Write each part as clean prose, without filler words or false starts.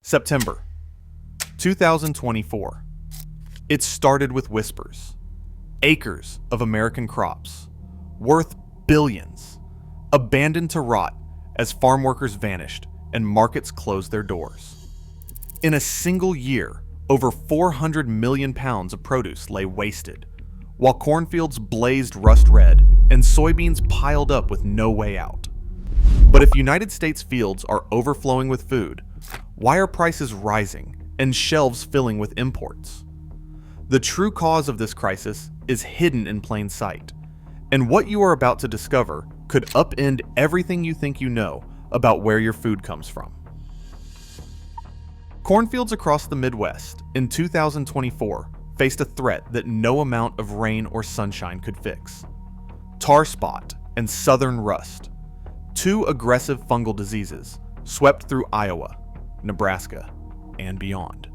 September 2024. It started with whispers. Acres of American crops, worth billions, abandoned to rot as farm workers vanished and markets closed their doors. In a single year, over 400 million pounds of produce lay wasted, while cornfields blazed rust red and soybeans piled up with no way out. But if United States fields are overflowing with food, why are prices rising and shelves filling with imports? The true cause of this crisis is hidden in plain sight, and what you are about to discover could upend everything you think you know about where your food comes from. Cornfields across the Midwest in 2024 faced a threat that no amount of rain or sunshine could fix. Tar spot and southern rust, two aggressive fungal diseases, swept through Iowa, Nebraska, and beyond.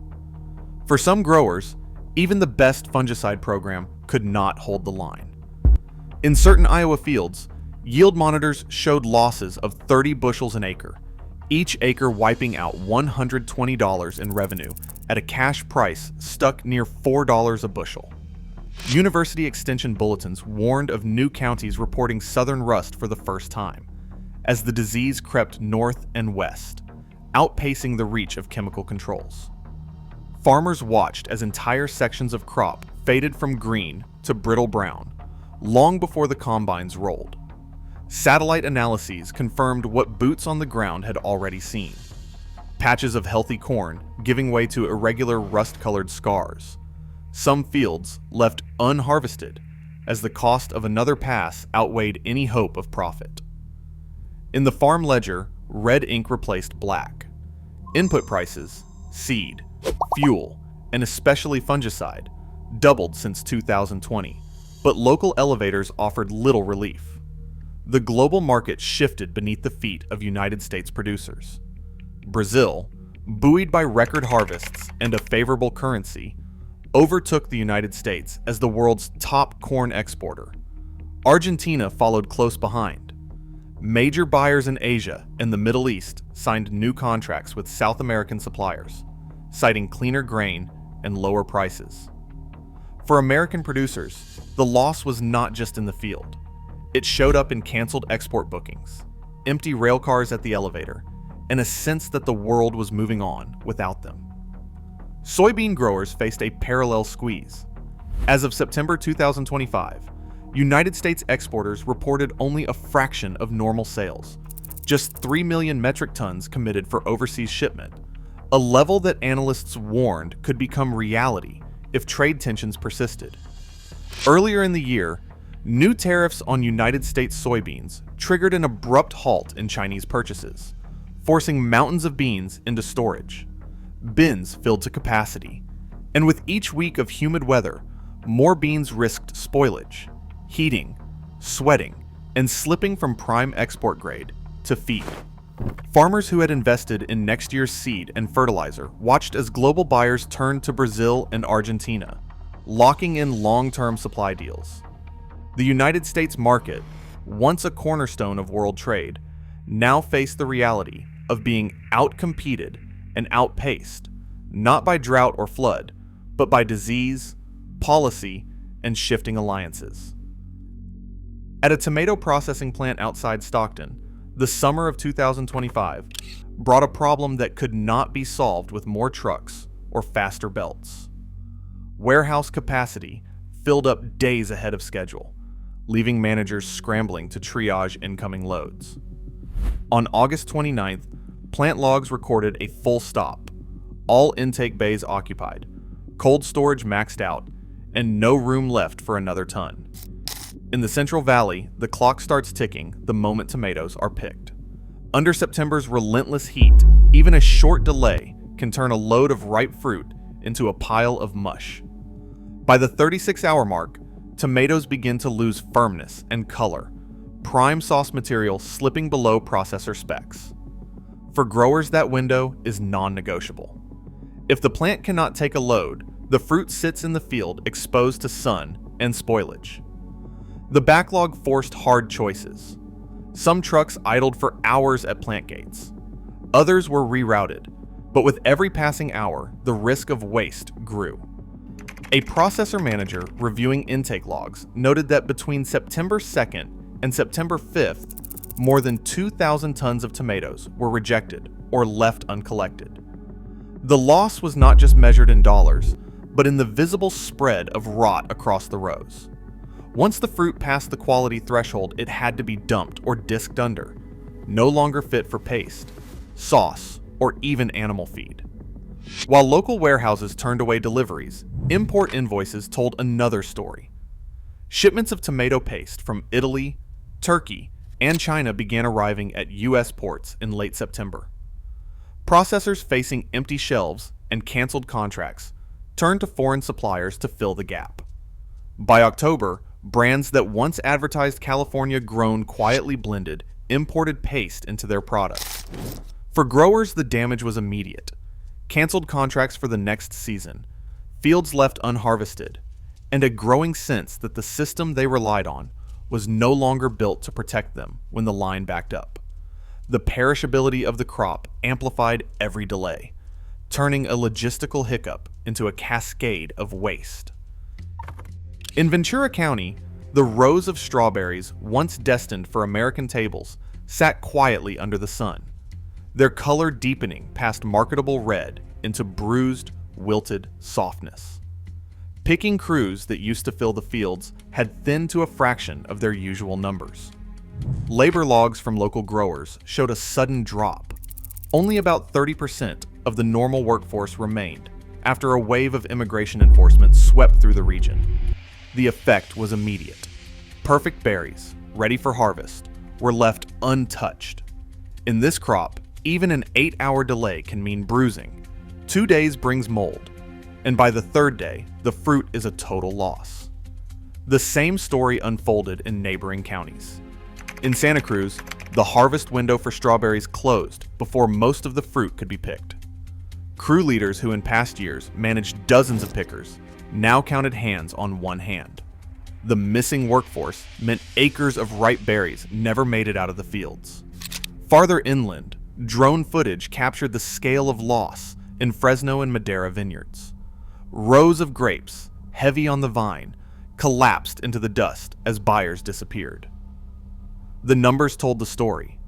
For some growers, even the best fungicide program could not hold the line. In certain Iowa fields, yield monitors showed losses of 30 bushels an acre, each acre wiping out $120 in revenue at a cash price stuck near $4 a bushel. University Extension bulletins warned of new counties reporting southern rust for the first time, as the disease crept north and west, outpacing the reach of chemical controls. Farmers watched as entire sections of crop faded from green to brittle brown, long before the combines rolled. Satellite analyses confirmed what boots on the ground had already seen. Patches of healthy corn giving way to irregular rust-colored scars. Some fields left unharvested as the cost of another pass outweighed any hope of profit. In the farm ledger, red ink replaced black. Input prices, seed, fuel, and especially fungicide, doubled since 2020, but local elevators offered little relief. The global market shifted beneath the feet of United States producers. Brazil, buoyed by record harvests and a favorable currency, overtook the United States as the world's top corn exporter. Argentina followed close behind. Major buyers in Asia and the Middle East signed new contracts with South American suppliers, citing cleaner grain and lower prices. For American producers, the loss was not just in the field. It showed up in canceled export bookings, empty rail cars at the elevator, and a sense that the world was moving on without them. Soybean growers faced a parallel squeeze. As of September 2025, United States exporters reported only a fraction of normal sales, just 3 million metric tons committed for overseas shipment, a level that analysts warned could become reality if trade tensions persisted. Earlier in the year, new tariffs on United States soybeans triggered an abrupt halt in Chinese purchases, forcing mountains of beans into storage. Bins filled to capacity, and with each week of humid weather, more beans risked spoilage, heating, sweating, and slipping from prime export grade to feed. Farmers who had invested in next year's seed and fertilizer watched as global buyers turned to Brazil and Argentina, locking in long-term supply deals. The United States market, once a cornerstone of world trade, now faced the reality of being outcompeted and outpaced, not by drought or flood, but by disease, policy, and shifting alliances. At a tomato processing plant outside Stockton, the summer of 2025 brought a problem that could not be solved with more trucks or faster belts. Warehouse capacity filled up days ahead of schedule, leaving managers scrambling to triage incoming loads. On August 29th, plant logs recorded a full stop, all intake bays occupied, cold storage maxed out, and no room left for another ton. In the Central Valley, the clock starts ticking the moment tomatoes are picked. Under September's relentless heat, even a short delay can turn a load of ripe fruit into a pile of mush. By the 36-hour mark, tomatoes begin to lose firmness and color, prime sauce material slipping below processor specs. For growers, that window is non-negotiable. If the plant cannot take a load, the fruit sits in the field exposed to sun and spoilage. The backlog forced hard choices. Some trucks idled for hours at plant gates. Others were rerouted, But with every passing hour, the risk of waste grew. A processor manager reviewing intake logs noted that between September 2nd and September 5th, more than 2,000 tons of tomatoes were rejected or left uncollected. The loss was not just measured in dollars, but in the visible spread of rot across the rows. Once the fruit passed the quality threshold, it had to be dumped or disked under, no longer fit for paste, sauce, or even animal feed. While local warehouses turned away deliveries, import invoices told another story. Shipments of tomato paste from Italy, Turkey, and China began arriving at U.S. ports in late September. Processors facing empty shelves and canceled contracts turned to foreign suppliers to fill the gap. By October, brands that once advertised California-grown quietly blended imported paste into their products. For growers, the damage was immediate. Canceled contracts for the next season, fields left unharvested, and a growing sense that the system they relied on was no longer built to protect them when the line backed up. The perishability of the crop amplified every delay, turning a logistical hiccup into a cascade of waste. In Ventura County, the rows of strawberries once destined for American tables sat quietly under the sun, their color deepening past marketable red into bruised, wilted softness. Picking crews that used to fill the fields had thinned to a fraction of their usual numbers. Labor logs from local growers showed a sudden drop. Only about 30% of the normal workforce remained after a wave of immigration enforcement swept through the region. The effect was immediate. Perfect berries, ready for harvest, were left untouched. In this crop, even an 8-hour delay can mean bruising. 2 days brings mold, and by the 3rd day, the fruit is a total loss. The same story unfolded in neighboring counties. In Santa Cruz, the harvest window for strawberries closed before most of the fruit could be picked. Crew leaders who in past years managed dozens of pickers now counted hands on one hand. The missing workforce meant acres of ripe berries never made it out of the fields. Farther inland, drone footage captured the scale of loss in Fresno and Madera vineyards. Rows of grapes, heavy on the vine, collapsed into the dust as buyers disappeared. The numbers told the story.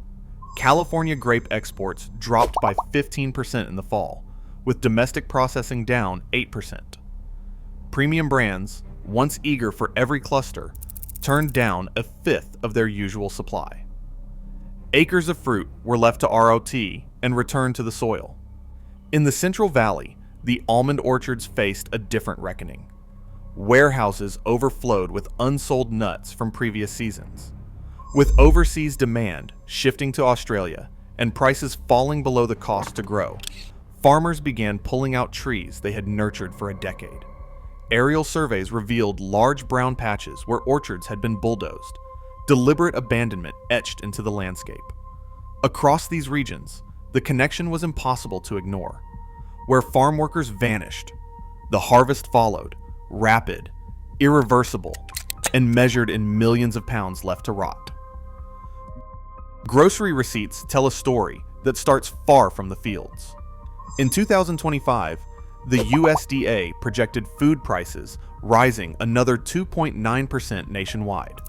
California grape exports dropped by 15% in the fall, with domestic processing down 8%. Premium brands, once eager for every cluster, turned down a fifth of their usual supply. Acres of fruit were left to ROT and returned to the soil. In the Central Valley, the almond orchards faced a different reckoning. Warehouses overflowed with unsold nuts from previous seasons. With overseas demand shifting to Australia and prices falling below the cost to grow, farmers began pulling out trees they had nurtured for a decade. Aerial surveys revealed large brown patches where orchards had been bulldozed, deliberate abandonment etched into the landscape. Across these regions, the connection was impossible to ignore. Where farm workers vanished, the harvest followed, rapid, irreversible, and measured in millions of pounds left to rot. Grocery receipts tell a story that starts far from the fields. In 2025, the USDA projected food prices rising another 2.9% nationwide,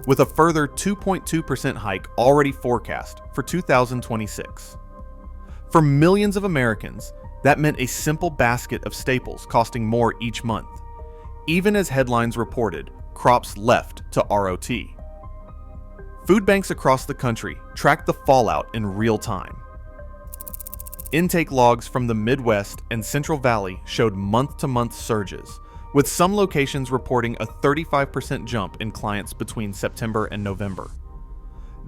with a further 2.2% hike already forecast for 2026. For millions of Americans, that meant a simple basket of staples costing more each month, even as headlines reported crops left to ROT. Food banks across the country tracked the fallout in real time. Intake logs from the Midwest and Central Valley showed month-to-month surges, with some locations reporting a 35% jump in clients between September and November.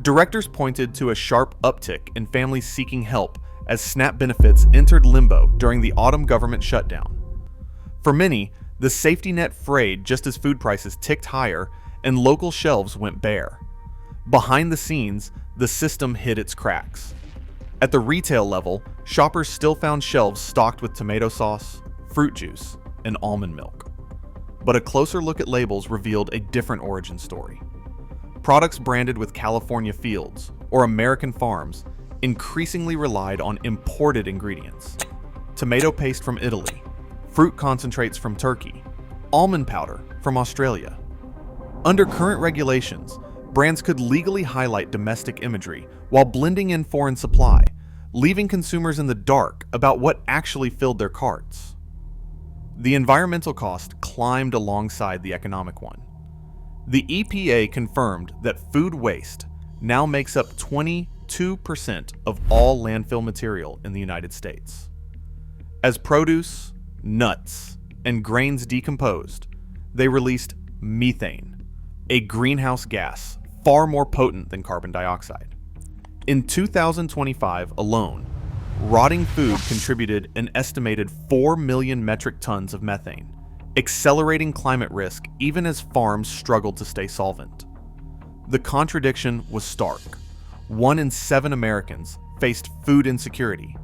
Directors pointed to a sharp uptick in families seeking help as SNAP benefits entered limbo during the autumn government shutdown. For many, the safety net frayed just as food prices ticked higher and local shelves went bare. Behind the scenes, the system hid its cracks. At the retail level, shoppers still found shelves stocked with tomato sauce, fruit juice, and almond milk. But a closer look at labels revealed a different origin story. Products branded with California fields or American farms increasingly relied on imported ingredients, tomato paste from Italy, fruit concentrates from Turkey, almond powder from Australia. Under current regulations, brands could legally highlight domestic imagery while blending in foreign supply, leaving consumers in the dark about what actually filled their carts. The environmental cost climbed alongside the economic one. The EPA confirmed that food waste now makes up 22% of all landfill material in the United States. As produce, nuts, and grains decomposed, they released methane, a greenhouse gas far more potent than carbon dioxide. In 2025 alone, rotting food contributed an estimated 4 million metric tons of methane, accelerating climate risk even as farms struggled to stay solvent. The contradiction was stark. 1 in 7 Americans faced food insecurity,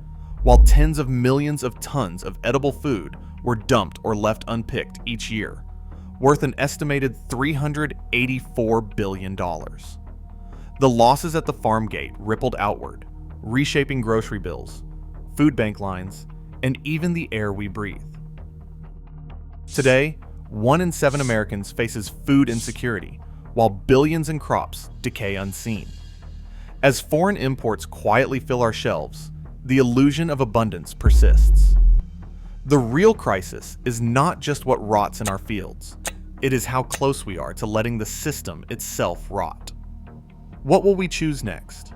while tens of millions of tons of edible food were dumped or left unpicked each year, worth an estimated $384 billion. The losses at the farm gate rippled outward, reshaping grocery bills, food bank lines, and even the air we breathe. Today, 1 in 7 Americans faces food insecurity, while billions in crops decay unseen. As foreign imports quietly fill our shelves, the illusion of abundance persists. The real crisis is not just what rots in our fields, it is how close we are to letting the system itself rot. What will we choose next?